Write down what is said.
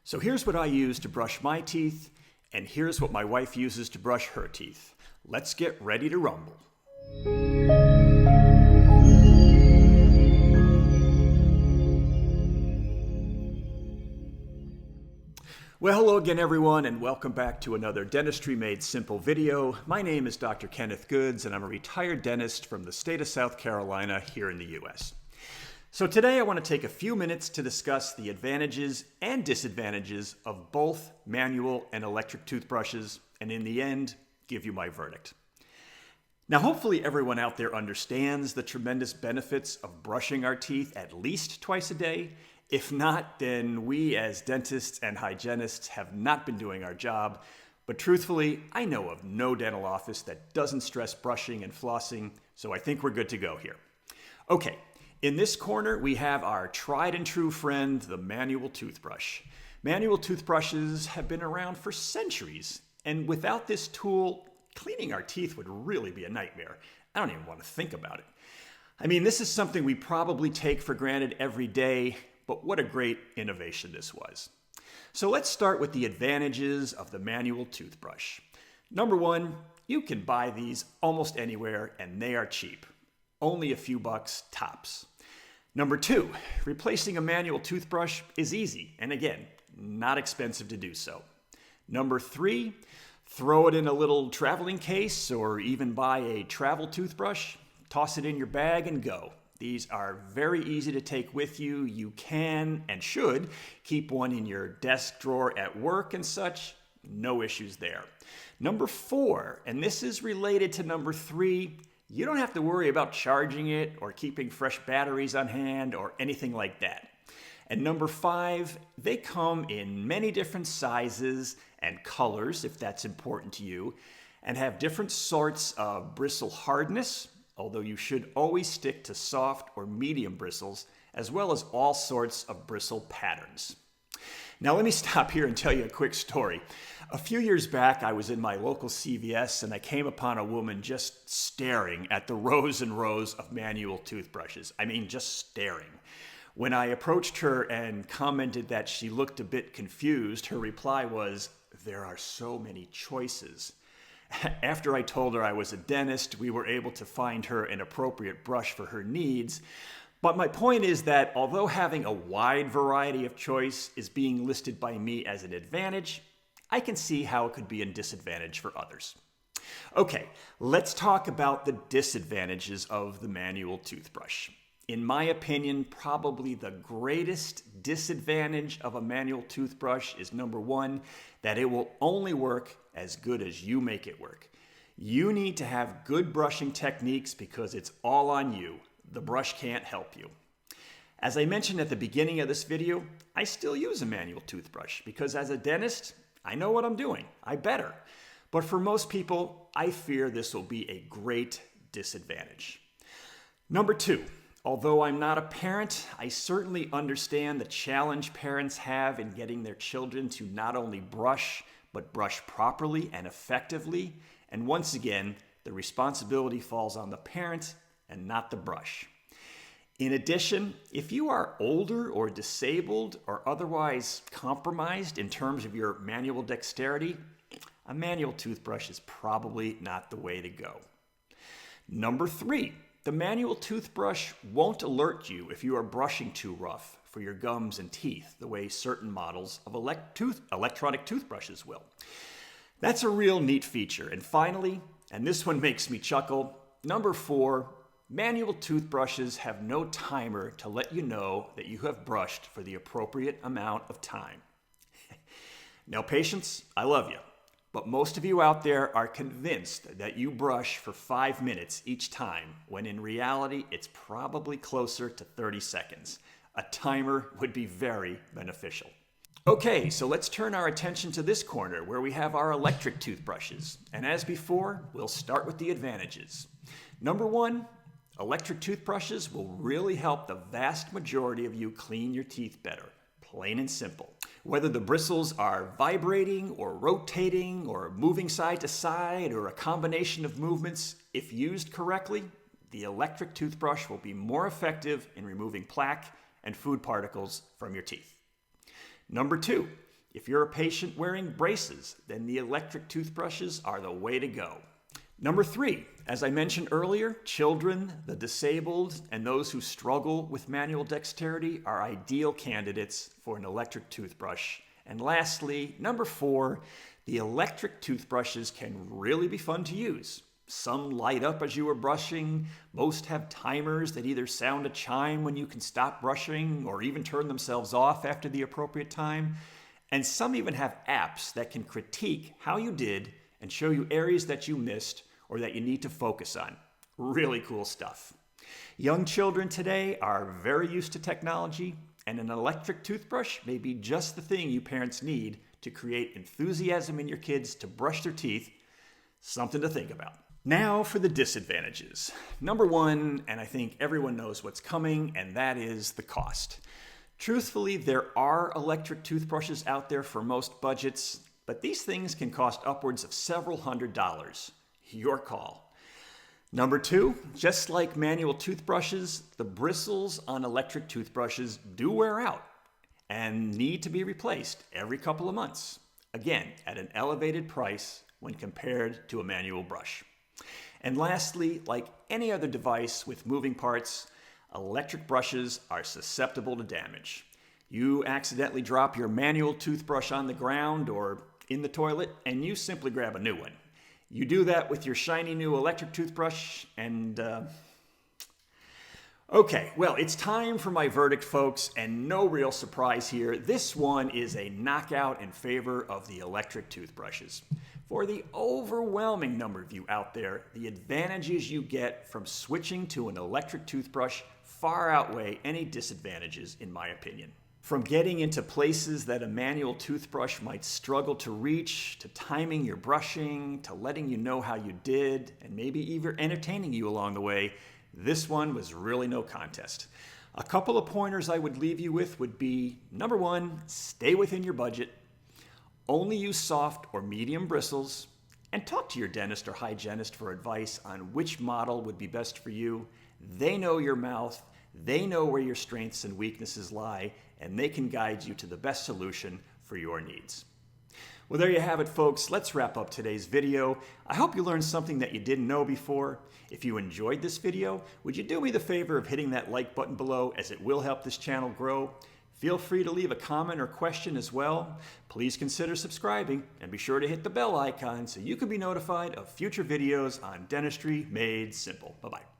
So here's what I use to brush my teeth, and here's what my wife uses to brush her teeth. Let's get ready to rumble. Well, hello again everyone, and welcome back to another Dentistry Made Simple video. My name is Dr. Kenneth Goods, and I'm a retired dentist from the state of South Carolina here in the US. So today I want to take a few minutes to discuss the advantages and disadvantages of both manual and electric toothbrushes, and in the end, give you my verdict. Now, hopefully everyone out there understands the tremendous benefits of brushing our teeth at least twice a day. If not, then we as dentists and hygienists have not been doing our job. But truthfully, I know of no dental office that doesn't stress brushing and flossing, so I think we're good to go here. Okay. In this corner, we have our tried and true friend, the manual toothbrush. Manual toothbrushes have been around for centuries, and without this tool, cleaning our teeth would really be a nightmare. I don't even want to think about it. I mean, this is something we probably take for granted every day, but what a great innovation this was. So let's start with the advantages of the manual toothbrush. Number one, you can buy these almost anywhere, and they are cheap. Only a few bucks tops. Number two, replacing a manual toothbrush is easy, and again, not expensive to do so. Number three, throw it in a little traveling case or even buy a travel toothbrush, toss it in your bag and go. These are very easy to take with you. You can and should keep one in your desk drawer at work and such. No issues there. Number four, and this is related to number three, you don't have to worry about charging it or keeping fresh batteries on hand or anything like that. And number five, they come in many different sizes and colors, if that's important to you, and have different sorts of bristle hardness, although you should always stick to soft or medium bristles, as well as all sorts of bristle patterns. Now let me stop here and tell you a quick story. A few years back, I was in my local CVS and I came upon a woman just staring at the rows and rows of manual toothbrushes. I mean, just staring. When I approached her and commented that she looked a bit confused, her reply was, "There are so many choices." After I told her I was a dentist, we were able to find her an appropriate brush for her needs. But my point is that although having a wide variety of choice is being listed by me as an advantage, I can see how it could be a disadvantage for others. Okay, let's talk about the disadvantages of the manual toothbrush. In my opinion, probably the greatest disadvantage of a manual toothbrush is number one, that it will only work as good as you make it work. You need to have good brushing techniques because it's all on you. The brush can't help you. As I mentioned at the beginning of this video, I still use a manual toothbrush because as a dentist, I know what I'm doing. I better. But for most people, I fear this will be a great disadvantage. Number two, although I'm not a parent, I certainly understand the challenge parents have in getting their children to not only brush, but brush properly and effectively. And once again, the responsibility falls on the parent and not the brush. In addition, if you are older or disabled or otherwise compromised in terms of your manual dexterity, a manual toothbrush is probably not the way to go. Number three, the manual toothbrush won't alert you if you are brushing too rough for your gums and teeth, the way certain models of electronic toothbrushes will. That's a real neat feature. And finally, and this one makes me chuckle, number four, manual toothbrushes have no timer to let you know that you have brushed for the appropriate amount of time. Now, patients, I love you, but most of you out there are convinced that you brush for 5 minutes each time, when in reality, it's probably closer to 30 seconds. A timer would be very beneficial. Okay, so let's turn our attention to this corner where we have our electric toothbrushes. And as before, we'll start with the advantages. Number one, electric toothbrushes will really help the vast majority of you clean your teeth better, plain and simple. Whether the bristles are vibrating or rotating or moving side to side or a combination of movements, if used correctly, the electric toothbrush will be more effective in removing plaque and food particles from your teeth. Number two, If you're a patient wearing braces, then the electric toothbrushes are the way to go. Number 3, as I mentioned earlier, children, the disabled, and those who struggle with manual dexterity are ideal candidates for an electric toothbrush. And lastly, number 4, the electric toothbrushes can really be fun to use. Some light up as you are brushing, most have timers that either sound a chime when you can stop brushing or even turn themselves off after the appropriate time. And some even have apps that can critique how you did and show you areas that you missed or that you need to focus on. Really cool stuff. Young children today are very used to technology, and an electric toothbrush may be just the thing you parents need to create enthusiasm in your kids to brush their teeth. Something to think about. Now for the disadvantages. Number 1, and I think everyone knows what's coming, and that is the cost. Truthfully, there are electric toothbrushes out there for most budgets, but these things can cost upwards of several $100s. Your call. Number 2, just like manual toothbrushes, the bristles on electric toothbrushes do wear out and need to be replaced every couple of months. Again, at an elevated price when compared to a manual brush. And lastly, like any other device with moving parts, electric brushes are susceptible to damage. You accidentally drop your manual toothbrush on the ground or in the toilet, and you simply grab a new one. You do that with your shiny new electric toothbrush, and okay, well, it's time for my verdict, folks, and no real surprise here. This one is a knockout in favor of the electric toothbrushes. For the overwhelming number of you out there, the advantages you get from switching to an electric toothbrush far outweigh any disadvantages, in my opinion. From getting into places that a manual toothbrush might struggle to reach, to timing your brushing, to letting you know how you did, and maybe even entertaining you along the way, this one was really no contest. A couple of pointers I would leave you with would be, number 1, stay within your budget, only use soft or medium bristles, and talk to your dentist or hygienist for advice on which model would be best for you. They know your mouth, they know where your strengths and weaknesses lie, and they can guide you to the best solution for your needs. Well, there you have it, folks. Let's wrap up today's video. I hope you learned something that you didn't know before. If you enjoyed this video, would you do me the favor of hitting that like button below, as it will help this channel grow? Feel free to leave a comment or question as well. Please consider subscribing and be sure to hit the bell icon so you can be notified of future videos on dentistry made simple. Bye-bye.